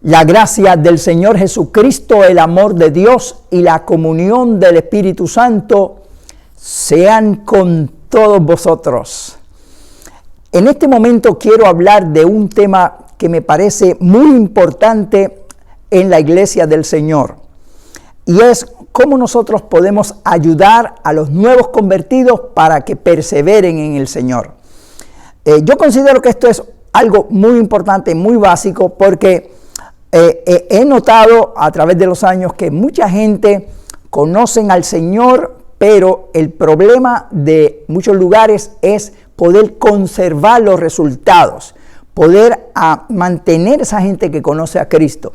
La gracia del Señor Jesucristo, el amor de Dios y la comunión del Espíritu Santo sean con todos vosotros. En este momento quiero hablar de un tema que me parece muy importante en la iglesia del Señor, y es cómo nosotros podemos ayudar a los nuevos convertidos para que perseveren en el Señor. Yo considero que esto es algo muy importante, muy básico, porque he notado a través de los años que mucha gente conocen al Señor, pero el problema de muchos lugares es poder conservar los resultados, poder mantener esa gente que conoce a Cristo.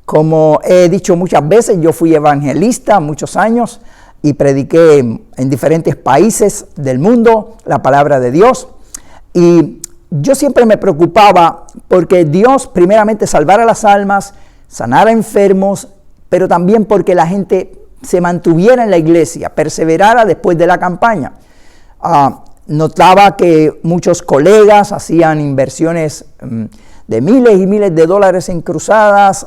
Como he dicho muchas veces, yo fui evangelista muchos años y prediqué en diferentes países del mundo la palabra de Dios, y yo siempre me preocupaba porque Dios primeramente salvara las almas, sanara enfermos, pero también porque la gente se mantuviera en la iglesia, perseverara después de la campaña. Notaba que muchos colegas hacían inversiones de miles y miles de dólares en cruzadas,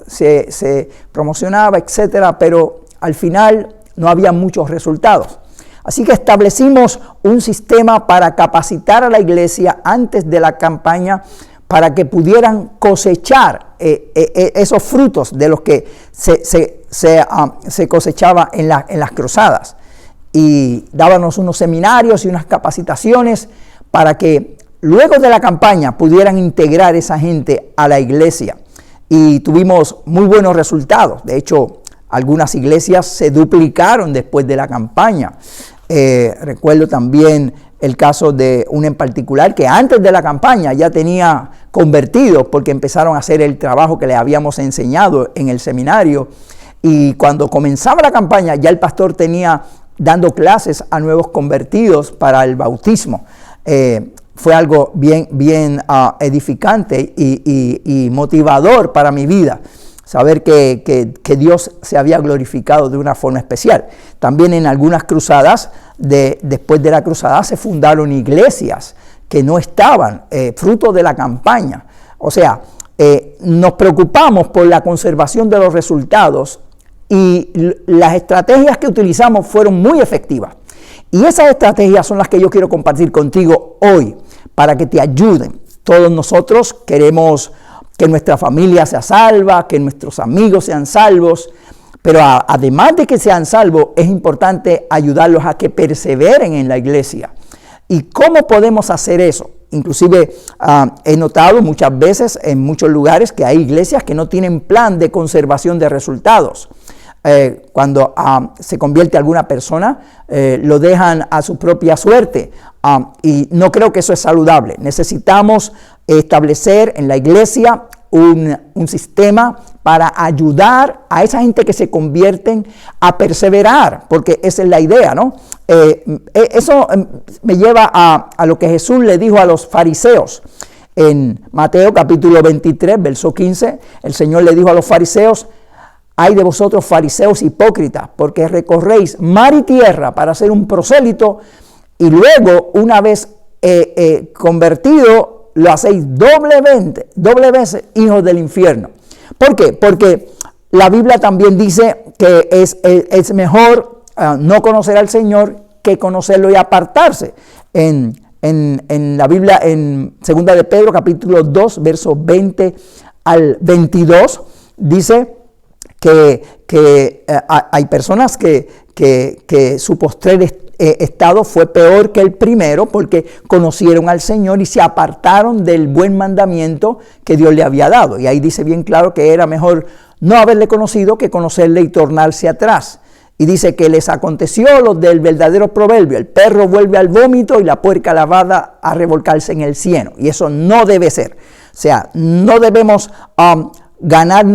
se promocionaba, etcétera, pero al final no había muchos resultados. Así que establecimos un sistema para capacitar a la iglesia antes de la campaña para que pudieran cosechar esos frutos de los que se cosechaba en las cruzadas. Y dábamos unos seminarios y unas capacitaciones para que luego de la campaña pudieran integrar esa gente a la iglesia. Y tuvimos muy buenos resultados. De hecho, algunas iglesias se duplicaron después de la campaña. Recuerdo también el caso de una en particular que antes de la campaña ya tenía convertidos porque empezaron a hacer el trabajo que le habíamos enseñado en el seminario, y cuando comenzaba la campaña ya el pastor tenía dando clases a nuevos convertidos para el bautismo. Fue algo bien edificante y motivador para mi vida, saber que Dios se había glorificado de una forma especial. También en algunas cruzadas, después de la cruzada, se fundaron iglesias que no estaban fruto de la campaña. O sea, nos preocupamos por la conservación de los resultados, y las estrategias que utilizamos fueron muy efectivas. Y esas estrategias son las que yo quiero compartir contigo hoy, para que te ayuden. Todos nosotros queremos que nuestra familia sea salva, que nuestros amigos sean salvos, pero además de que sean salvos, es importante ayudarlos a que perseveren en la iglesia. ¿Y cómo podemos hacer eso? Inclusive he notado muchas veces en muchos lugares que hay iglesias que no tienen plan de conservación de resultados. Cuando se convierte alguna persona, lo dejan a su propia suerte, y no creo que eso es saludable. Necesitamos establecer en la iglesia un sistema para ayudar a esa gente que se convierten a perseverar, porque esa es la idea, ¿no? Eso me lleva a lo que Jesús le dijo a los fariseos. En Mateo capítulo 23, verso 15, el Señor le dijo a los fariseos: «Ay de vosotros, fariseos hipócritas, porque recorréis mar y tierra para ser un prosélito, y luego, una vez convertido, lo hacéis doble vez hijos del infierno». ¿Por qué? Porque la Biblia también dice que es mejor no conocer al Señor que conocerlo y apartarse. En la Biblia, en 2 de Pedro capítulo 2, versos 20 al 22, dice que hay personas que su postrer estado fue peor que el primero, porque conocieron al Señor y se apartaron del buen mandamiento que Dios le había dado. Y ahí dice bien claro que era mejor no haberle conocido que conocerle y tornarse atrás. Y dice que les aconteció lo del verdadero proverbio: el perro vuelve al vómito y la puerca lavada a revolcarse en el cieno. Y eso no debe ser. O sea, no debemos ganar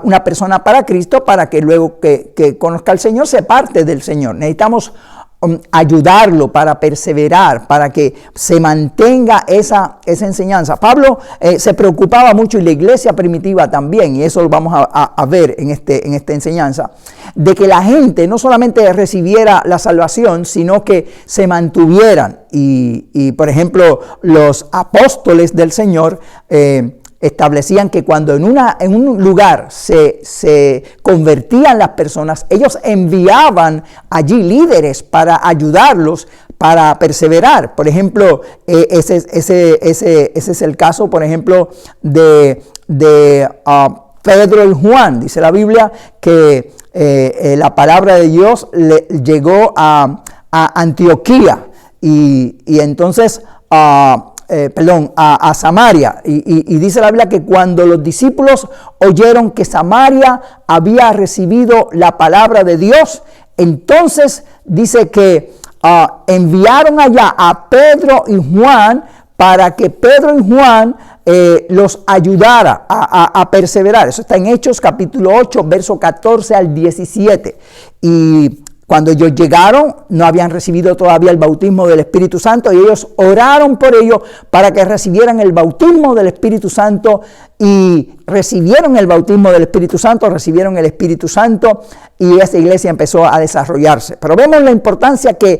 una persona para Cristo para que luego que conozca al Señor se parte del Señor. Necesitamos ayudarlo para perseverar, para que se mantenga esa enseñanza. Pablo se preocupaba mucho, y la iglesia primitiva también, y eso lo vamos a ver en esta enseñanza, de que la gente no solamente recibiera la salvación, sino que se mantuvieran. Y por ejemplo, los apóstoles del Señor establecían que cuando en un lugar se convertían las personas, ellos enviaban allí líderes para ayudarlos para perseverar. Por ejemplo, ese es el caso, por ejemplo, de Pedro y Juan. Dice la Biblia que la palabra de Dios le llegó a Antioquía y entonces a Samaria, y dice la Biblia que cuando los discípulos oyeron que Samaria había recibido la palabra de Dios, entonces dice que enviaron allá a Pedro y Juan para que Pedro y Juan los ayudara a perseverar. Eso está en Hechos capítulo 8, verso 14 al 17. Y cuando ellos llegaron, no habían recibido todavía el bautismo del Espíritu Santo, y ellos oraron por ellos para que recibieran el bautismo del Espíritu Santo, y recibieron el bautismo del Espíritu Santo, recibieron el Espíritu Santo, y esta iglesia empezó a desarrollarse. Pero vemos la importancia que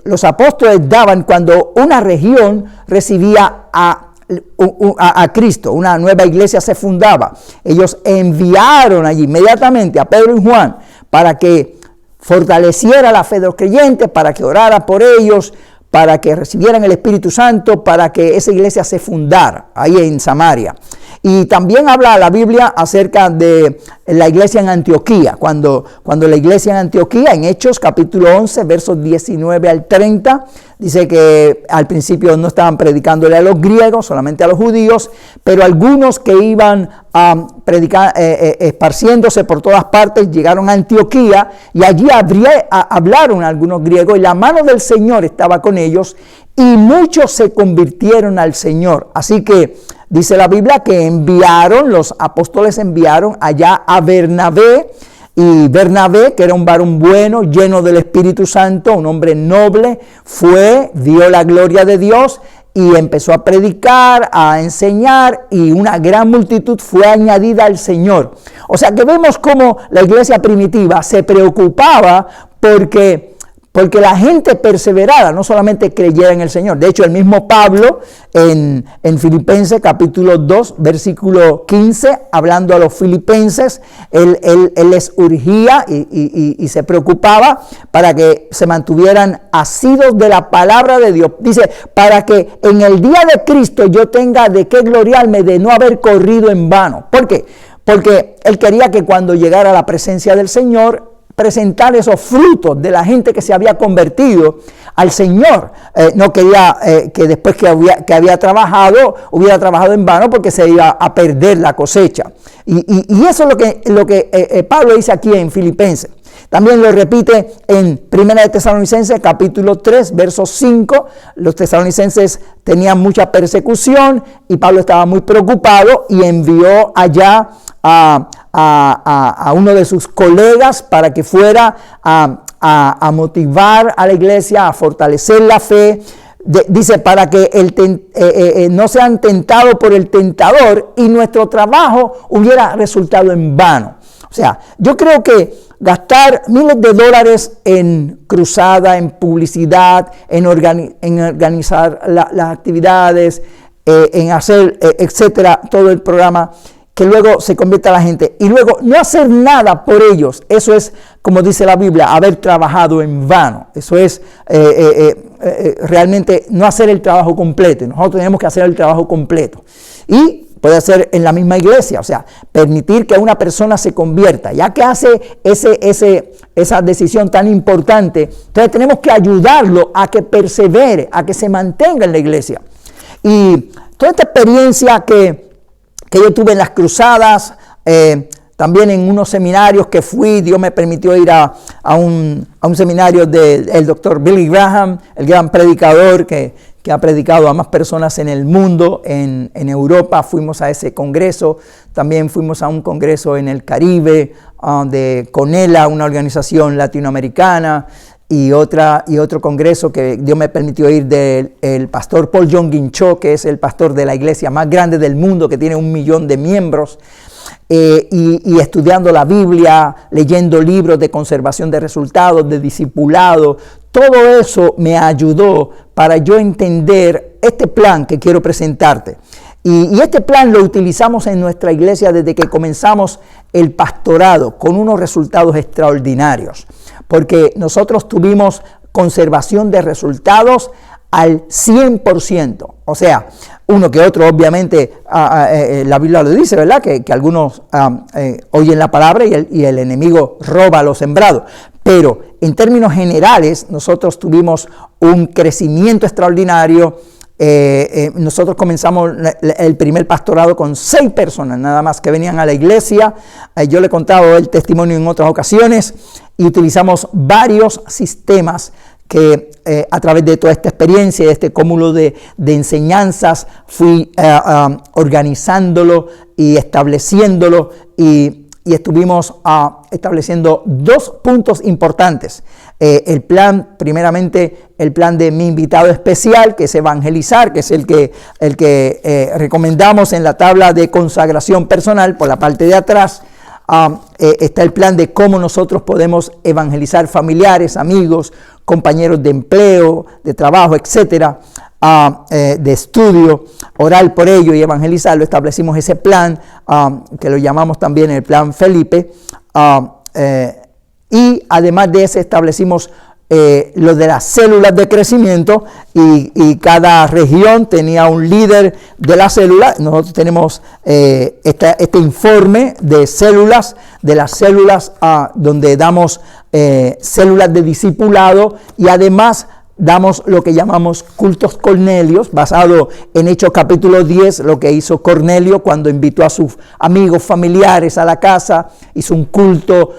los apóstoles daban cuando una región recibía a Cristo, una nueva iglesia se fundaba. Ellos enviaron allí inmediatamente a Pedro y Juan para que fortaleciera la fe de los creyentes, para que orara por ellos, para que recibieran el Espíritu Santo, para que esa iglesia se fundara ahí en Samaria. Y también habla la Biblia acerca de la iglesia en Antioquía, cuando la iglesia en Antioquía, en Hechos capítulo 11, versos 19 al 30, dice que al principio no estaban predicándole a los griegos, solamente a los judíos, pero algunos que iban a predicar, esparciéndose por todas partes, llegaron a Antioquía, y allí hablaron algunos griegos, y la mano del Señor estaba con ellos, y muchos se convirtieron al Señor. Así que dice la Biblia que los apóstoles enviaron allá a Bernabé, y Bernabé, que era un varón bueno, lleno del Espíritu Santo, un hombre noble, vio la gloria de Dios y empezó a predicar, a enseñar, y una gran multitud fue añadida al Señor. O sea que vemos cómo la iglesia primitiva se preocupaba porque la gente perseverara, no solamente creyera en el Señor. De hecho, el mismo Pablo en Filipenses capítulo 2, versículo 15, hablando a los filipenses, él les urgía y se preocupaba para que se mantuvieran asidos de la palabra de Dios. Dice, para que en el día de Cristo yo tenga de qué gloriarme de no haber corrido en vano. ¿Por qué? Porque él quería que cuando llegara a la presencia del Señor, presentar esos frutos de la gente que se había convertido al Señor. No quería que después que hubiera trabajado en vano, porque se iba a perder la cosecha. Y eso es lo que Pablo dice aquí en Filipenses. También lo repite en 1 de Tesalonicenses capítulo 3, verso 5. Los tesalonicenses tenían mucha persecución y Pablo estaba muy preocupado y envió allá a uno de sus colegas para que fuera a motivar a la iglesia, a fortalecer la fe. Dice, para que no sean tentados por el tentador y nuestro trabajo hubiera resultado en vano. O sea, yo creo que gastar miles de dólares en cruzada, en publicidad, en organizar las actividades, en hacer, etcétera, todo el programa, que luego se convierta la gente, y luego no hacer nada por ellos, eso es, como dice la Biblia, haber trabajado en vano. Eso es realmente no hacer el trabajo completo. Nosotros tenemos que hacer el trabajo completo. Y puede ser en la misma iglesia, o sea, permitir que una persona se convierta, ya que hace esa decisión tan importante. Entonces tenemos que ayudarlo a que persevere, a que se mantenga en la iglesia. Y toda esta experiencia que yo tuve en las cruzadas, también en unos seminarios que fui, Dios me permitió ir a un seminario del doctor Billy Graham, el gran predicador que ha predicado a más personas en el mundo, en Europa. Fuimos a ese congreso, también fuimos a un congreso en el Caribe, de Conela, una organización latinoamericana, y otro congreso que Dios me permitió ir del pastor Paul Yonggi Cho, que es el pastor de la iglesia más grande del mundo, que tiene 1 millón de miembros, y estudiando la Biblia, leyendo libros de conservación de resultados, de discipulado. Todo eso me ayudó para yo entender este plan que quiero presentarte. Y este plan lo utilizamos en nuestra iglesia desde que comenzamos el pastorado, con unos resultados extraordinarios, porque nosotros tuvimos conservación de resultados al 100%. O sea, uno que otro, obviamente, la Biblia lo dice, ¿verdad? Que algunos oyen la palabra y el enemigo roba lo sembrado. Pero en términos generales, nosotros tuvimos un crecimiento extraordinario. Nosotros comenzamos el primer pastorado con 6 personas nada más que venían a la iglesia. Yo le he contado el testimonio en otras ocasiones y utilizamos varios sistemas que a través de toda esta experiencia, de este cúmulo de enseñanzas, fui organizándolo y estableciéndolo y estuvimos estableciendo 2 puntos importantes. El plan, primeramente, el plan de mi invitado especial, que es evangelizar, que es el que recomendamos en la tabla de consagración personal por la parte de atrás. Está el plan de cómo nosotros podemos evangelizar familiares, amigos, compañeros de empleo, de trabajo, etcétera, de estudio, orar por ello y evangelizarlo. Establecimos ese plan que lo llamamos también el plan Felipe, y además de ese establecimos lo de las células de crecimiento y cada región tenía un líder de la célula. Nosotros tenemos este informe de células, donde damos células de discipulado y además damos lo que llamamos cultos Cornelios, basado en Hechos capítulo 10, lo que hizo Cornelio cuando invitó a sus amigos, familiares a la casa, hizo un culto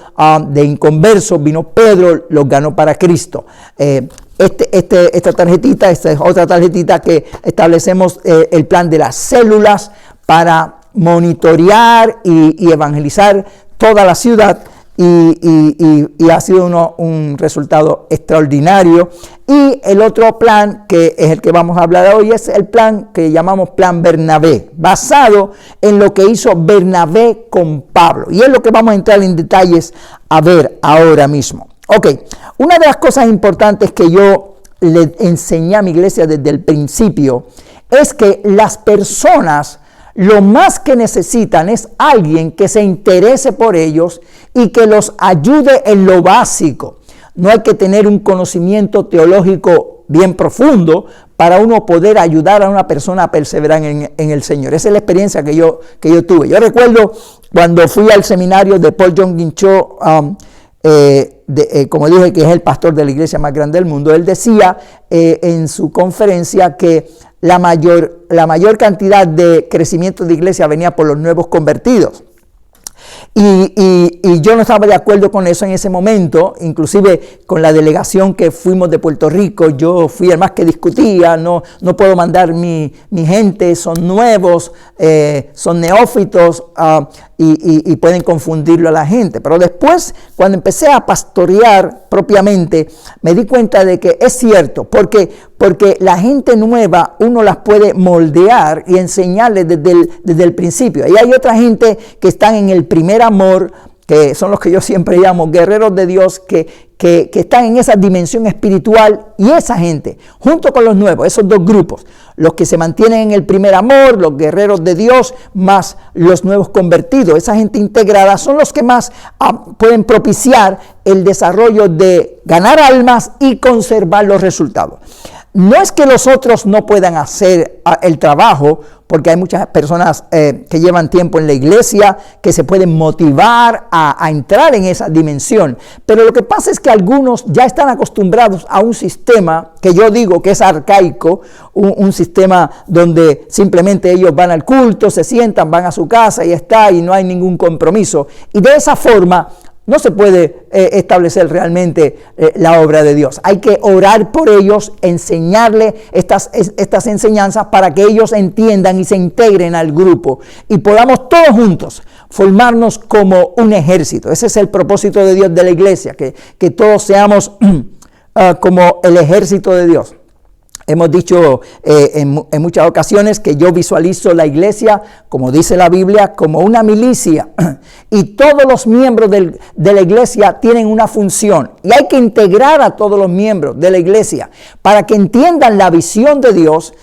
de inconversos, vino Pedro, los ganó para Cristo. Esta tarjetita, esta es otra tarjetita que establecemos el plan de las células para monitorear y evangelizar toda la ciudad. Y ha sido un resultado extraordinario. Y el otro plan, que es el que vamos a hablar hoy, es el plan que llamamos Plan Bernabé, basado en lo que hizo Bernabé con Pablo. Y es lo que vamos a entrar en detalles a ver ahora mismo. Ok, una de las cosas importantes que yo le enseñé a mi iglesia desde el principio es que las personas lo más que necesitan es alguien que se interese por ellos y que los ayude en lo básico. No hay que tener un conocimiento teológico bien profundo para uno poder ayudar a una persona a perseverar en el Señor. Esa es la experiencia que yo tuve. Yo recuerdo cuando fui al seminario de Paul Yonggi Cho, como dije, que es el pastor de la iglesia más grande del mundo. Él decía en su conferencia que la mayor cantidad de crecimiento de iglesia venía por los nuevos convertidos. Y yo no estaba de acuerdo con eso en ese momento, inclusive con la delegación que fuimos de Puerto Rico. Yo fui el más que discutía, no puedo mandar mi gente, son nuevos, son neófitos y pueden confundirlo a la gente. Pero después, cuando empecé a pastorear propiamente, me di cuenta de que es cierto, porque la gente nueva uno las puede moldear y enseñarles desde el principio. Y hay otra gente que están en el primer amor, que son los que yo siempre llamo guerreros de Dios, que están en esa dimensión espiritual, y esa gente, junto con los nuevos, esos 2 grupos, los que se mantienen en el primer amor, los guerreros de Dios, más los nuevos convertidos, esa gente integrada, son los que más pueden propiciar el desarrollo de ganar almas y conservar los resultados. No es que los otros no puedan hacer el trabajo, porque hay muchas personas que llevan tiempo en la iglesia, que se pueden motivar a entrar en esa dimensión. Pero lo que pasa es que algunos ya están acostumbrados a un sistema que yo digo que es arcaico, un sistema donde simplemente ellos van al culto, se sientan, van a su casa y está, y no hay ningún compromiso. Y de esa forma no se puede establecer realmente la obra de Dios. Hay que orar por ellos, enseñarles estas enseñanzas para que ellos entiendan y se integren al grupo y podamos todos juntos formarnos como un ejército. Ese es el propósito de Dios de la iglesia, que todos seamos como el ejército de Dios. Hemos dicho en muchas ocasiones que yo visualizo la iglesia, como dice la Biblia, como una milicia, y todos los miembros de la iglesia tienen una función, y hay que integrar a todos los miembros de la iglesia para que entiendan la visión de Dios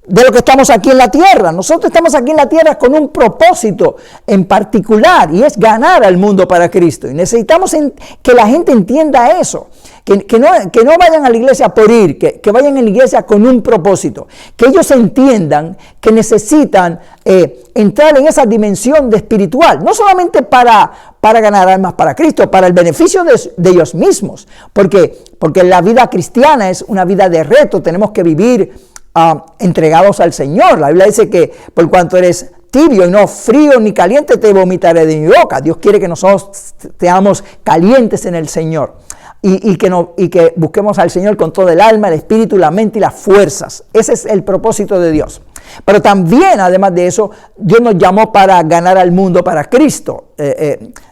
de lo que estamos aquí en la tierra. Nosotros estamos aquí en la tierra con un propósito en particular, y es ganar al mundo para Cristo. Y necesitamos que la gente entienda eso. Que no vayan a la iglesia por ir, que vayan a la iglesia con un propósito. Que ellos entiendan que necesitan entrar en esa dimensión de espiritual. No solamente para ganar almas para Cristo, para el beneficio de ellos mismos. Porque la vida cristiana es una vida de reto. Tenemos que vivir entregados al Señor. La Biblia dice que por cuanto eres tibio y no frío ni caliente, te vomitaré de mi boca. Dios quiere que nosotros seamos calientes en el Señor. Y que busquemos al Señor con todo el alma, el espíritu, la mente y las fuerzas. Ese es el propósito de Dios. Pero también, además de eso, Dios nos llamó para ganar al mundo para Cristo.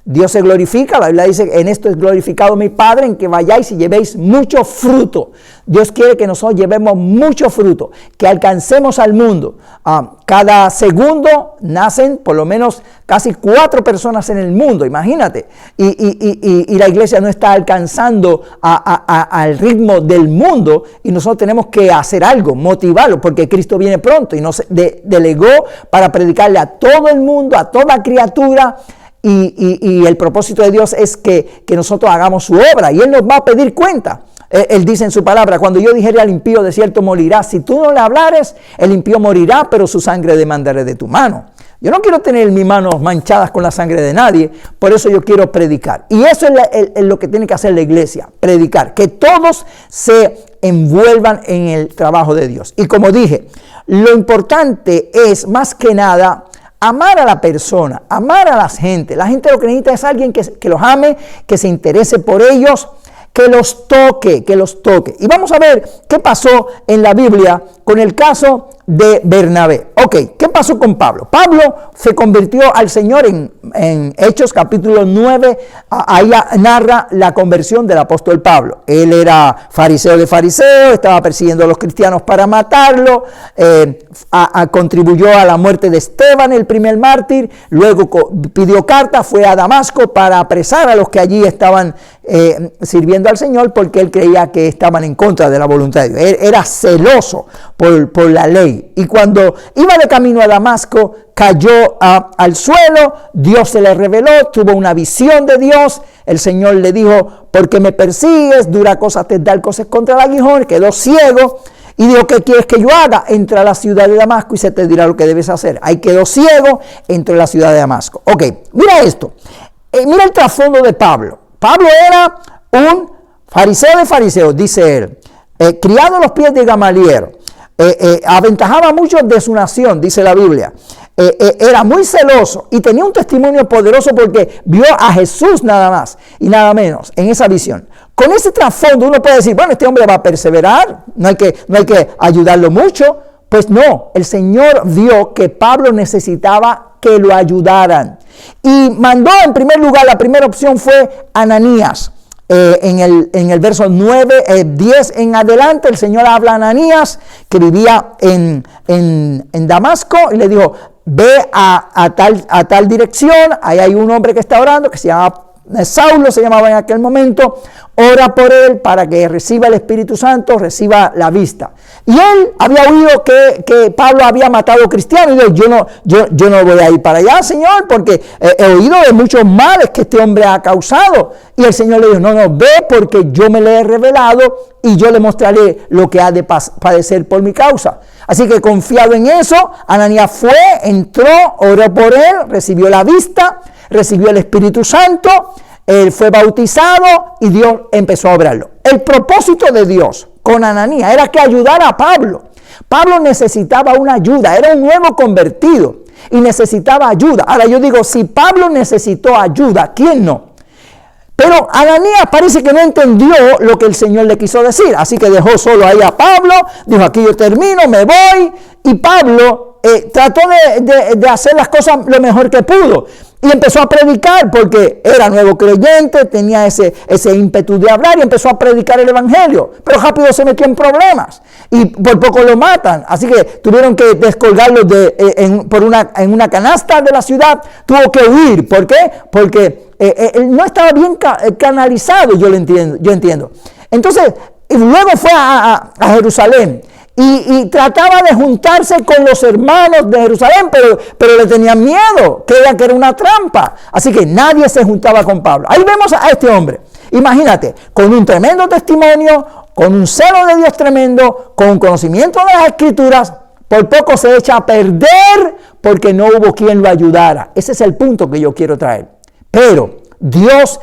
Dios se glorifica, la Biblia dice, en esto es glorificado mi Padre, en que vayáis y llevéis mucho fruto. Dios quiere que nosotros llevemos mucho fruto, que alcancemos al mundo. Cada segundo nacen por lo menos casi 4 personas en el mundo, imagínate. Y la iglesia no está alcanzando al ritmo del mundo, y nosotros tenemos que hacer algo, motivarlo, porque Cristo viene pronto y nos delegó para predicarle a todo el mundo, a toda criatura. Y el propósito de Dios es que nosotros hagamos su obra, y Él nos va a pedir cuenta. Él dice en su palabra: cuando yo dijere al impío, de cierto morirá, si tú no le hablares, el impío morirá, pero su sangre demandaré de tu mano. Yo no quiero tener mis manos manchadas con la sangre de nadie, por eso yo quiero predicar. Y eso es lo que tiene que hacer la iglesia, predicar, que todos se envuelvan en el trabajo de Dios. Y como dije, lo importante es, más que nada, amar a la persona, amar a la gente. La gente lo que necesita es alguien que los ame, que se interese por ellos, que los toque. Y vamos a ver qué pasó en la Biblia con el caso de Bernabé. Ok, ¿qué pasó con Pablo? Pablo se convirtió al Señor en Hechos capítulo 9, ahí narra la conversión del apóstol Pablo. Él era fariseo de fariseos, estaba persiguiendo a los cristianos para matarlo, contribuyó a la muerte de Esteban, el primer mártir, luego pidió carta, fue a Damasco para apresar a los que allí estaban sirviendo al Señor, porque él creía que estaban en contra de la voluntad de Dios. Él era celoso por la ley. Y cuando iba de camino a Damasco, cayó al suelo, Dios se le reveló, tuvo una visión de Dios. El Señor le dijo: ¿por qué me persigues? Dura cosa te dar cosas contra el aguijón. Quedó ciego y dijo: ¿qué quieres que yo haga? Entra a la ciudad de Damasco y se te dirá lo que debes hacer. Ahí quedó ciego, entró a la ciudad de Damasco. Ok, mira esto. Mira el trasfondo de Pablo. Pablo era un fariseo de fariseos, dice él, criado a los pies de Gamaliel. Aventajaba mucho de su nación, dice la Biblia. Era muy celoso y tenía un testimonio poderoso porque vio a Jesús nada más y nada menos en esa visión. Con ese trasfondo uno puede decir: bueno, este hombre va a perseverar, no hay que ayudarlo mucho. Pues no, el Señor vio que Pablo necesitaba que lo ayudaran y mandó, en primer lugar, la primera opción fue Ananías. En el verso 9, 10 en adelante, el Señor habla a Ananías, que vivía en Damasco, y le dijo: ve a tal dirección, ahí hay un hombre que está orando, que se llama Saulo, se llamaba en aquel momento, ora por él para que reciba el Espíritu Santo, reciba la vista. Y él había oído que Pablo había matado cristianos, y dijo: yo no voy a ir para allá, Señor, porque he oído de muchos males que este hombre ha causado. Y el Señor le dijo: no, ve, porque yo me le he revelado y yo le mostraré lo que ha de padecer por mi causa. Así que, confiado en eso, Ananías fue, entró, oró por él, recibió la vista, recibió el Espíritu Santo, él fue bautizado y Dios empezó a obrarlo. El propósito de Dios con Ananías era que ayudara a Pablo. Pablo necesitaba una ayuda, era un nuevo convertido y necesitaba ayuda. Ahora yo digo, si Pablo necesitó ayuda, ¿quién no? Pero Ananías parece que no entendió lo que el Señor le quiso decir, así que dejó solo ahí a Pablo, dijo: aquí yo termino, me voy. Y Pablo trató de hacer las cosas lo mejor que pudo. Y empezó a predicar porque era nuevo creyente, tenía ese ímpetu de hablar y empezó a predicar el evangelio. Pero rápido se metió en problemas y por poco lo matan. Así que tuvieron que descolgarlo en una canasta de la ciudad. Tuvo que huir. ¿Por qué? Porque él no estaba bien canalizado, yo entiendo. Entonces, luego fue a Jerusalén. y trataba de juntarse con los hermanos de Jerusalén, pero le tenían miedo, creían que era una trampa. Así que nadie se juntaba con Pablo. Ahí vemos a este hombre, imagínate, con un tremendo testimonio, con un celo de Dios tremendo, con un conocimiento de las Escrituras, por poco se echa a perder porque no hubo quien lo ayudara. Ese es el punto que yo quiero traer. Pero Dios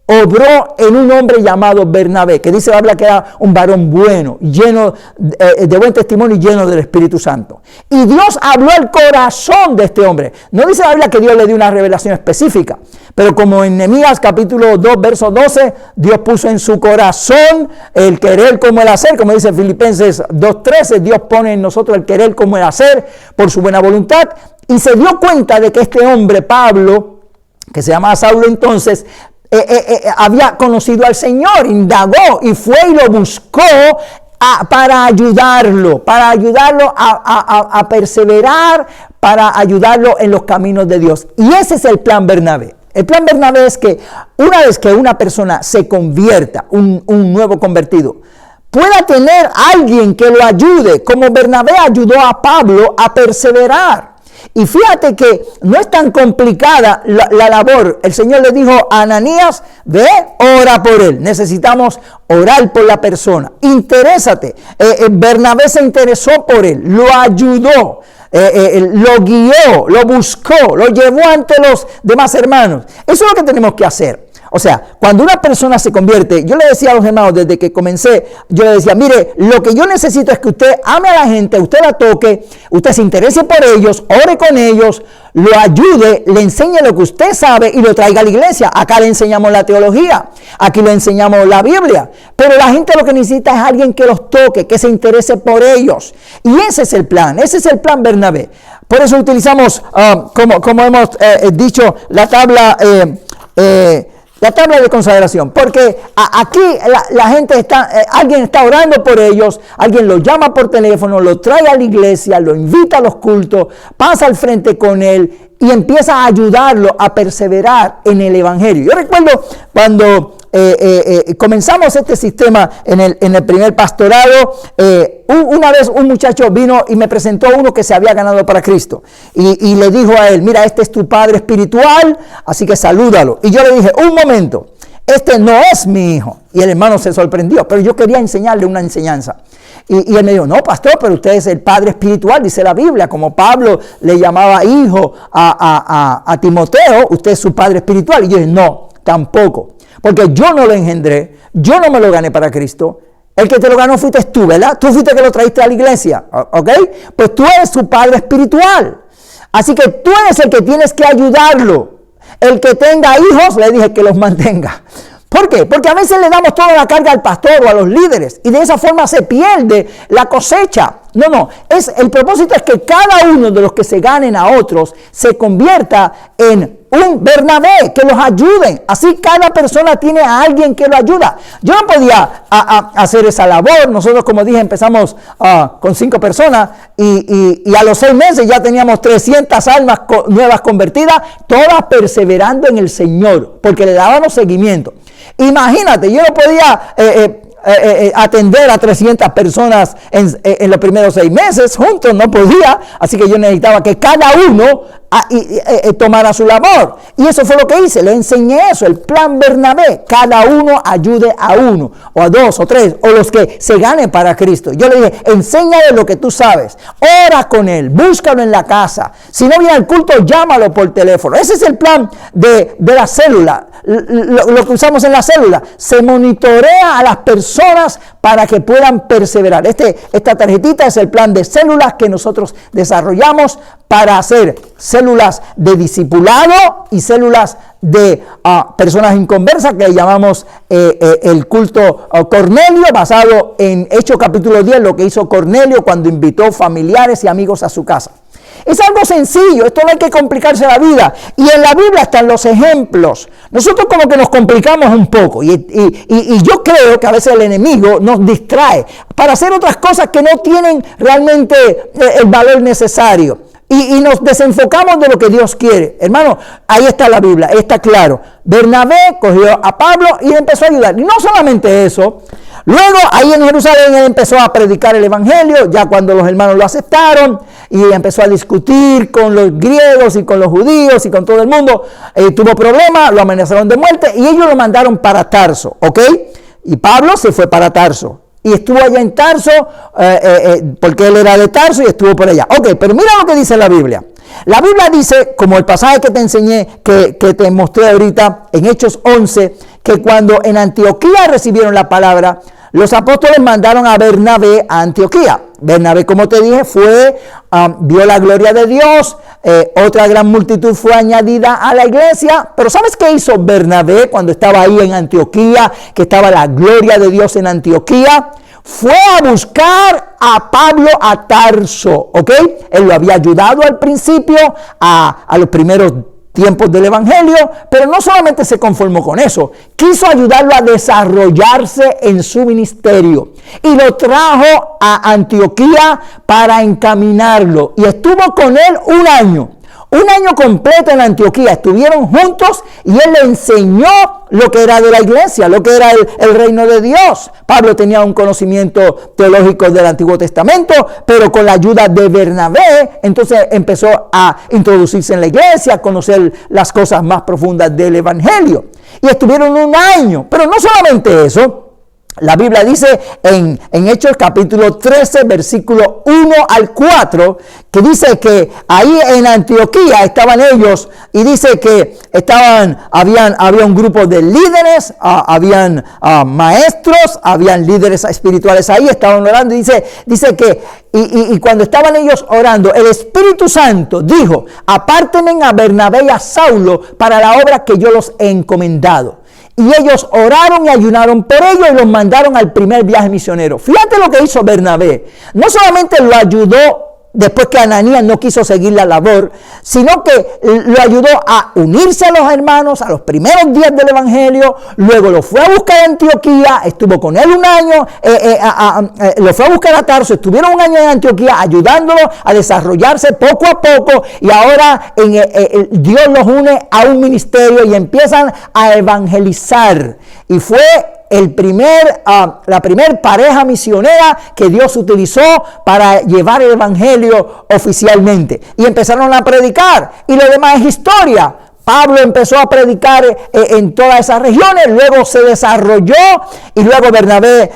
obró en un hombre llamado Bernabé, que dice la Biblia que era un varón bueno, lleno de buen testimonio y lleno del Espíritu Santo. Y Dios habló al corazón de este hombre. No dice la Biblia que Dios le dio una revelación específica, pero como en Nehemías capítulo 2, verso 12, Dios puso en su corazón el querer como el hacer, como dice Filipenses 2:13, Dios pone en nosotros el querer como el hacer por su buena voluntad, y se dio cuenta de que este hombre, Pablo, que se llamaba Saulo entonces, había conocido al Señor, indagó y fue y lo buscó para ayudarlo a perseverar, para ayudarlo en los caminos de Dios. Y ese es el plan Bernabé. El plan Bernabé es que una vez que una persona se convierta, un nuevo convertido, pueda tener alguien que lo ayude, como Bernabé ayudó a Pablo a perseverar. Y fíjate que no es tan complicada la labor. El Señor le dijo a Ananías, ve, ora por él. Necesitamos orar por la persona. Interésate. Bernabé se interesó por él, lo ayudó, lo guió, lo buscó, lo llevó ante los demás hermanos. Eso es lo que tenemos que hacer. O sea, cuando una persona se convierte, yo le decía a los hermanos desde que comencé, yo le decía, mire, lo que yo necesito es que usted ame a la gente, usted la toque, usted se interese por ellos, ore con ellos, lo ayude, le enseñe lo que usted sabe y lo traiga a la iglesia. Acá le enseñamos la teología, aquí le enseñamos la Biblia, pero la gente lo que necesita es alguien que los toque, que se interese por ellos. Y ese es el plan Bernabé. Por eso utilizamos, como hemos dicho, la tabla de consagración, porque aquí la gente está, alguien está orando por ellos, alguien lo llama por teléfono, lo trae a la iglesia, lo invita a los cultos, pasa al frente con él y empieza a ayudarlo a perseverar en el evangelio. Yo recuerdo cuando comenzamos este sistema en el primer pastorado, una vez un muchacho vino y me presentó a uno que se había ganado para Cristo y le dijo a él, mira, este es tu padre espiritual, así que salúdalo. Y yo le dije, un momento, este no es mi hijo. Y el hermano se sorprendió, pero yo quería enseñarle una enseñanza. Y él me dijo, no, pastor, pero usted es el padre espiritual, dice la Biblia, como Pablo le llamaba hijo a Timoteo, usted es su padre espiritual. Y yo dije, no, tampoco. Porque yo no lo engendré, yo no me lo gané para Cristo. El que te lo ganó fuiste tú, ¿verdad? Tú fuiste que lo traíste a la iglesia, ¿ok? Pues tú eres su padre espiritual. Así que tú eres el que tienes que ayudarlo. El que tenga hijos, le dije que los mantenga. ¿Por qué? Porque a veces le damos toda la carga al pastor o a los líderes y de esa forma se pierde la cosecha. No, el propósito es que cada uno de los que se ganen a otros se convierta en un Bernabé, que los ayuden. Así cada persona tiene a alguien que lo ayuda. Yo no podía hacer esa labor. Nosotros, como dije, empezamos con 5 personas y a los 6 meses ya teníamos 300 almas nuevas convertidas, todas perseverando en el Señor, porque le dábamos seguimiento. Imagínate, yo no podía atender a 300 personas en los primeros 6 meses juntos, no podía, así que yo necesitaba que cada uno tomara su labor, y eso fue lo que hice, le enseñé eso, el plan Bernabé, cada uno ayude a uno, o a 2 o 3, o los que se ganen para Cristo. Yo le dije, enséñale lo que tú sabes, ora con él, búscalo en la casa, si no viene al culto, llámalo por teléfono. Ese es el plan de la célula, lo que usamos en la célula, se monitorea a las personas para que puedan perseverar. Esta tarjetita es el plan de células que nosotros desarrollamos para hacer células de discipulado y células de personas inconversas, que le llamamos el culto Cornelio, basado en Hechos capítulo 10, lo que hizo Cornelio cuando invitó familiares y amigos a su casa. Es algo sencillo, esto no hay que complicarse la vida. Y en la Biblia están los ejemplos. Nosotros como que nos complicamos un poco y yo creo que a veces el enemigo nos distrae para hacer otras cosas que no tienen realmente el valor necesario. Y nos desenfocamos de lo que Dios quiere. Hermano, ahí está la Biblia, ahí está claro. Bernabé cogió a Pablo y empezó a ayudar. Y no solamente eso, Luego, ahí en Jerusalén, él empezó a predicar el evangelio, ya cuando los hermanos lo aceptaron, y empezó a discutir con los griegos y con los judíos y con todo el mundo. Tuvo problemas, lo amenazaron de muerte, y ellos lo mandaron para Tarso, ¿ok? Y Pablo se fue para Tarso. Y estuvo allá en Tarso, porque él era de Tarso y estuvo por allá. Ok, pero mira lo que dice la Biblia. La Biblia dice, como el pasaje que te enseñé, que te mostré ahorita, en Hechos 11, que cuando en Antioquía recibieron la palabra, los apóstoles mandaron a Bernabé a Antioquía. Bernabé, como te dije, vio la gloria de Dios, otra gran multitud fue añadida a la iglesia. Pero ¿sabes qué hizo Bernabé cuando estaba ahí en Antioquía, que estaba la gloria de Dios en Antioquía? Fue a buscar a Pablo a Tarso, ¿ok? Él lo había ayudado al principio, a los primeros tiempos del evangelio, pero no solamente se conformó con eso, quiso ayudarlo a desarrollarse en su ministerio y lo trajo a Antioquía para encaminarlo, y estuvo con él un año completo en Antioquía. Estuvieron juntos y él le enseñó lo que era de la iglesia, lo que era el reino de Dios. Pablo tenía un conocimiento teológico del Antiguo Testamento, pero con la ayuda de Bernabé, entonces empezó a introducirse en la iglesia, a conocer las cosas más profundas del evangelio. Y estuvieron un año, pero no solamente eso. La Biblia dice en Hechos capítulo 13, versículo 1 al 4, que dice que ahí en Antioquía estaban ellos, y dice que había un grupo de líderes, habían maestros, habían líderes espirituales ahí, estaban orando, y dice que y cuando estaban ellos orando, el Espíritu Santo dijo: apártenme a Bernabé y a Saulo para la obra que yo los he encomendado. Y ellos oraron y ayunaron por ellos y los mandaron al primer viaje misionero. Fíjate lo que hizo Bernabé. No solamente lo ayudó después que Ananías no quiso seguir la labor, sino que lo ayudó a unirse a los hermanos a los primeros días del evangelio. Luego lo fue a buscar a Antioquía, estuvo con él un año, lo fue a buscar a Tarso, estuvieron un año en Antioquía ayudándolo a desarrollarse poco a poco, y ahora Dios los une a un ministerio y empiezan a evangelizar. Y fue la primer pareja misionera que Dios utilizó para llevar el evangelio oficialmente. Y empezaron a predicar, y lo demás es historia. Pablo empezó a predicar en todas esas regiones, luego se desarrolló, y luego Bernabé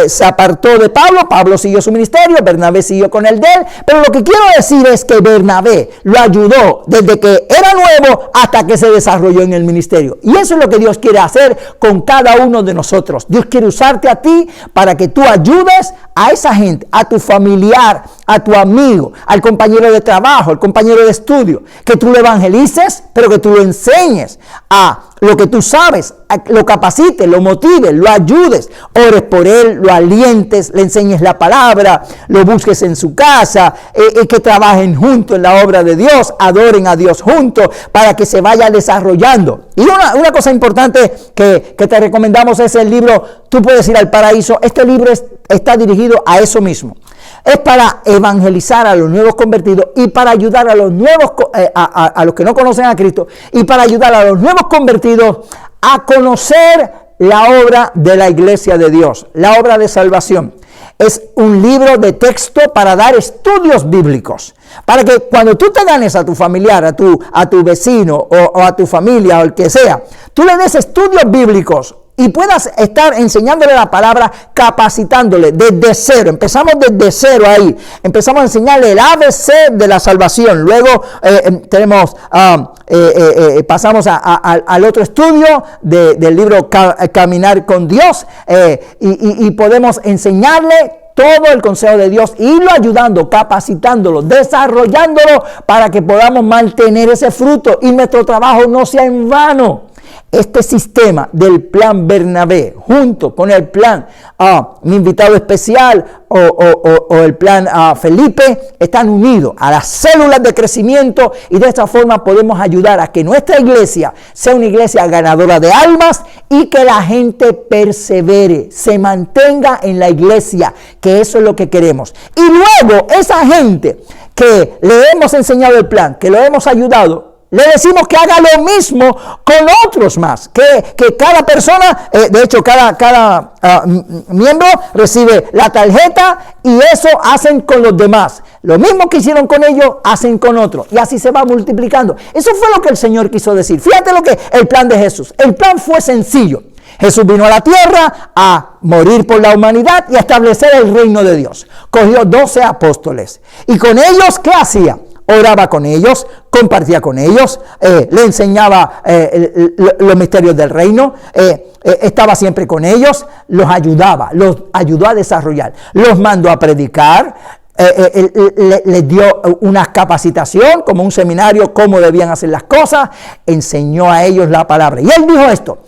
se apartó de Pablo. Pablo siguió su ministerio, Bernabé siguió con el de él. Pero lo que quiero decir es que Bernabé lo ayudó desde que era nuevo hasta que se desarrolló en el ministerio. Y eso es lo que Dios quiere hacer con cada uno de nosotros. Dios quiere usarte a ti para que tú ayudes a esa gente, a tu familiar, a tu amigo, al compañero de trabajo, al compañero de estudio, que tú lo evangelices, pero que tú lo enseñes a lo que tú sabes, lo capacites, lo motives, lo ayudes, ores por él, lo alientes, le enseñes la palabra, lo busques en su casa, que trabajen juntos en la obra de Dios, adoren a Dios juntos para que se vaya desarrollando. Y una cosa importante que te recomendamos es el libro Tú puedes ir al paraíso. Este libro está dirigido a eso mismo. Es para evangelizar a los nuevos convertidos y para ayudar a los nuevos, a los que no conocen a Cristo, y para ayudar a los nuevos convertidos a conocer la obra de la iglesia de Dios, la obra de salvación. Es un libro de texto para dar estudios bíblicos, para que cuando tú te ganes a tu familiar, a tu vecino o a tu familia o el que sea, tú le des estudios bíblicos y puedas estar enseñándole la palabra, capacitándole desde cero. Empezamos desde cero ahí. Empezamos a enseñarle el ABC de la salvación. Luego pasamos al otro estudio del libro Caminar con Dios, y podemos enseñarle todo el consejo de Dios, e irlo ayudando, capacitándolo, desarrollándolo para que podamos mantener ese fruto y nuestro trabajo no sea en vano. Este sistema del plan Bernabé, junto con el plan mi invitado especial o el plan Felipe, están unidos a las células de crecimiento, y de esta forma podemos ayudar a que nuestra iglesia sea una iglesia ganadora de almas y que la gente persevere, se mantenga en la iglesia, que eso es lo que queremos. Y luego esa gente que le hemos enseñado el plan, que lo hemos ayudado, le decimos que haga lo mismo con otros más, que cada persona, de hecho cada miembro recibe la tarjeta y eso hacen con los demás. Lo mismo que hicieron con ellos, hacen con otros. Y así se va multiplicando. Eso fue lo que el Señor quiso decir. Fíjate lo que el plan de Jesús. El plan fue sencillo. Jesús vino a la tierra a morir por la humanidad y a establecer el reino de Dios. Cogió 12 apóstoles. ¿Y con ellos qué hacía? Oraba con ellos, compartía con ellos, le enseñaba los misterios del reino, estaba siempre con ellos, los ayudó a desarrollar, los mandó a predicar, les dio una capacitación, como un seminario, cómo debían hacer las cosas, enseñó a ellos la palabra. Y él dijo esto,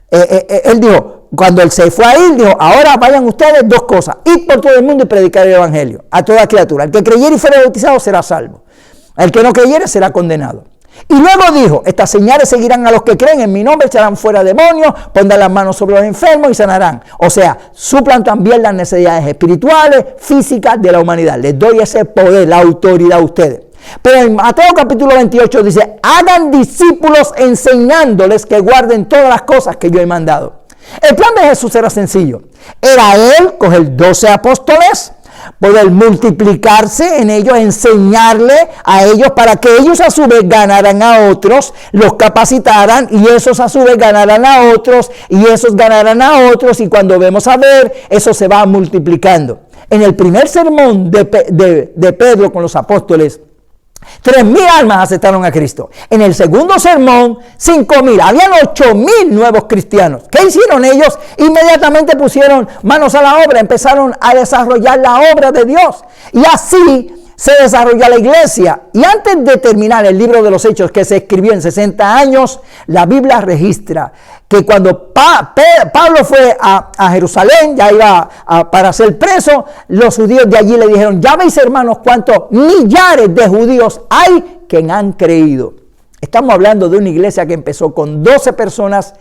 él dijo, cuando él se fue a ir, dijo, ahora vayan ustedes 2 cosas, ir por todo el mundo y predicar el evangelio a toda criatura. El que creyere y fuera bautizado será salvo. El que no creyere será condenado. Y luego dijo, estas señales seguirán a los que creen, en mi nombre echarán fuera demonios, pondrán las manos sobre los enfermos y sanarán. O sea, suplan también las necesidades espirituales, físicas de la humanidad. Les doy ese poder, la autoridad a ustedes. Pero en Mateo capítulo 28 dice, hagan discípulos enseñándoles que guarden todas las cosas que yo he mandado. El plan de Jesús era sencillo. Era él coger 12 apóstoles, poder multiplicarse en ellos, enseñarle a ellos para que ellos a su vez ganaran a otros, los capacitaran y esos a su vez ganaran a otros y esos ganaran a otros, y cuando vemos a ver, eso se va multiplicando. En el primer sermón de Pedro con los apóstoles, 3,000 almas aceptaron a Cristo. En el segundo sermón, 5,000. Habían 8,000 nuevos cristianos. ¿Qué hicieron ellos? Inmediatamente pusieron manos a la obra, empezaron a desarrollar la obra de Dios. Y así se desarrolla la iglesia. Y antes de terminar el libro de los Hechos, que se escribió en 60 años, la Biblia registra que cuando Pablo fue a Jerusalén, ya iba para ser preso, los judíos de allí le dijeron, ya veis hermanos cuántos millares de judíos hay que han creído. Estamos hablando de una iglesia que empezó con 12 personas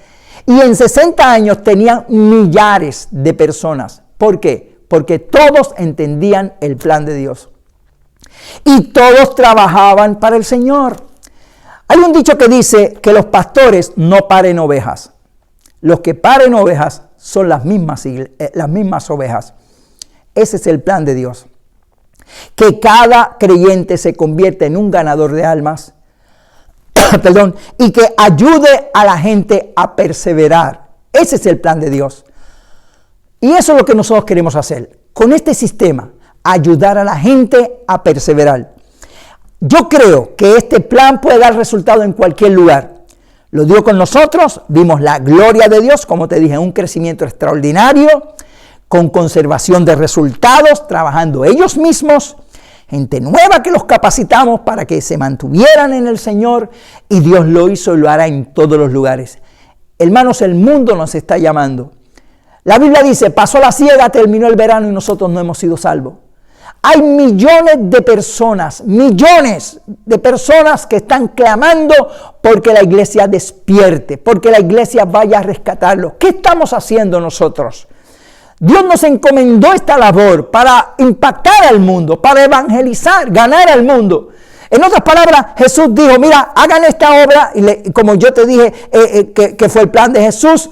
y en 60 años tenían millares de personas. ¿Por qué? Porque todos entendían el plan de Dios. Y todos trabajaban para el Señor. Hay un dicho que dice que los pastores no paren ovejas. Los que paren ovejas son las mismas ovejas. Ese es el plan de Dios. Que cada creyente se convierta en un ganador de almas, y que ayude a la gente a perseverar. Ese es el plan de Dios. Y eso es lo que nosotros queremos hacer. Con este sistema, ayudar a la gente a perseverar. Yo creo que este plan puede dar resultado en cualquier lugar. Lo dio con nosotros, vimos la gloria de Dios, como te dije, un crecimiento extraordinario, con conservación de resultados, trabajando ellos mismos, gente nueva que los capacitamos para que se mantuvieran en el Señor, y Dios lo hizo y lo hará en todos los lugares. Hermanos, el mundo nos está llamando. La Biblia dice, pasó la siega, terminó el verano y nosotros no hemos sido salvos. Hay millones de personas que están clamando porque la iglesia despierte, porque la iglesia vaya a rescatarlos. ¿Qué estamos haciendo nosotros? Dios nos encomendó esta labor para impactar al mundo, para evangelizar, ganar al mundo. En otras palabras, Jesús dijo, mira, hagan esta obra, y como yo te dije, que fue el plan de Jesús,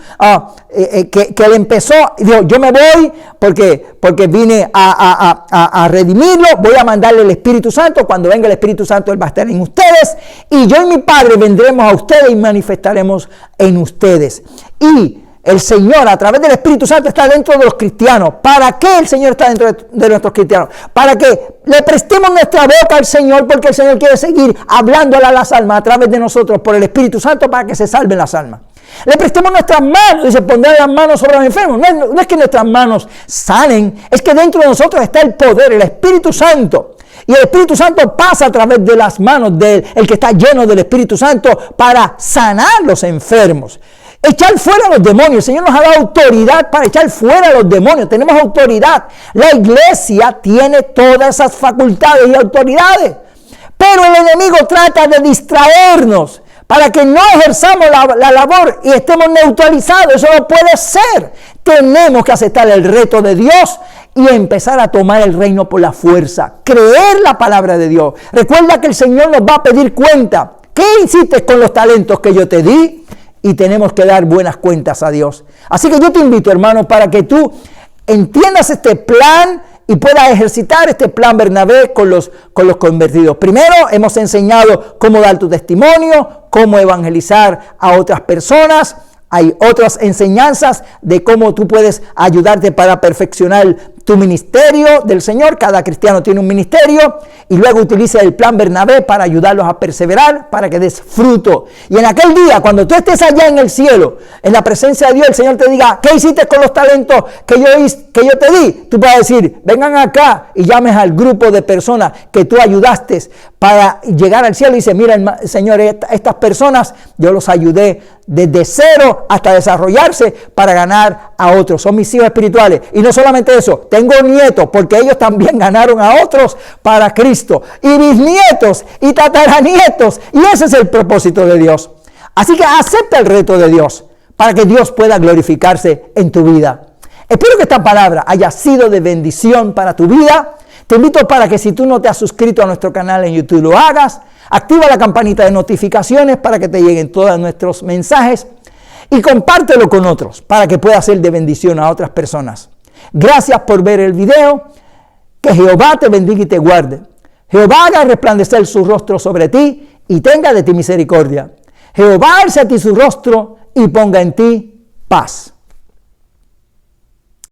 que él empezó, y dijo, yo me voy porque vine a redimirlo, voy a mandarle el Espíritu Santo, cuando venga el Espíritu Santo, Él va a estar en ustedes, y yo y mi Padre vendremos a ustedes y manifestaremos en ustedes. Y el Señor, a través del Espíritu Santo, está dentro de los cristianos. ¿Para qué el Señor está dentro de nuestros cristianos? Para que le prestemos nuestra boca al Señor, porque el Señor quiere seguir hablándole a las almas a través de nosotros por el Espíritu Santo para que se salven las almas. Le prestemos nuestras manos, dice, pondrán las manos sobre los enfermos. No es que nuestras manos sanen, es que dentro de nosotros está el poder, el Espíritu Santo. Y el Espíritu Santo pasa a través de las manos del que está lleno del Espíritu Santo para sanar los enfermos. Echar fuera a los demonios. El Señor nos ha dado autoridad para echar fuera a los demonios. Tenemos autoridad. La iglesia tiene todas esas facultades y autoridades. Pero el enemigo trata de distraernos para que no ejerzamos la labor y estemos neutralizados. Eso no puede ser. Tenemos que aceptar el reto de Dios y empezar a tomar el reino por la fuerza. Creer la palabra de Dios. Recuerda que el Señor nos va a pedir cuenta. ¿qué hiciste con los talentos que yo te di? Y tenemos que dar buenas cuentas a Dios. Así que yo te invito, hermano, para que tú entiendas este plan y puedas ejercitar este plan Bernabé con los convertidos. Primero, hemos enseñado cómo dar tu testimonio, cómo evangelizar a otras personas. Hay otras enseñanzas de cómo tú puedes ayudarte para perfeccionar tu ministerio del Señor. Cada cristiano tiene un ministerio y luego utiliza el plan Bernabé para ayudarlos a perseverar, para que des fruto. Y en aquel día, cuando tú estés allá en el cielo, en la presencia de Dios, el Señor te diga, ¿qué hiciste con los talentos que yo te di? Tú puedes decir, vengan acá y llames al grupo de personas que tú ayudaste para llegar al cielo. Y dice, mira, Señor, estas personas yo los ayudé desde cero hasta desarrollarse para ganar a otros. Son mis hijos espirituales. Y no solamente eso, tengo nietos porque ellos también ganaron a otros para Cristo. Y bisnietos y tataranietos. Y ese es el propósito de Dios. Así que acepta el reto de Dios para que Dios pueda glorificarse en tu vida. Espero que esta palabra haya sido de bendición para tu vida. Te invito para que si tú no te has suscrito a nuestro canal en YouTube lo hagas. Activa la campanita de notificaciones para que te lleguen todos nuestros mensajes y compártelo con otros para que pueda ser de bendición a otras personas. Gracias por ver el video. Que Jehová te bendiga y te guarde. Jehová haga resplandecer su rostro sobre ti y tenga de ti misericordia. Jehová alce a ti su rostro y ponga en ti paz.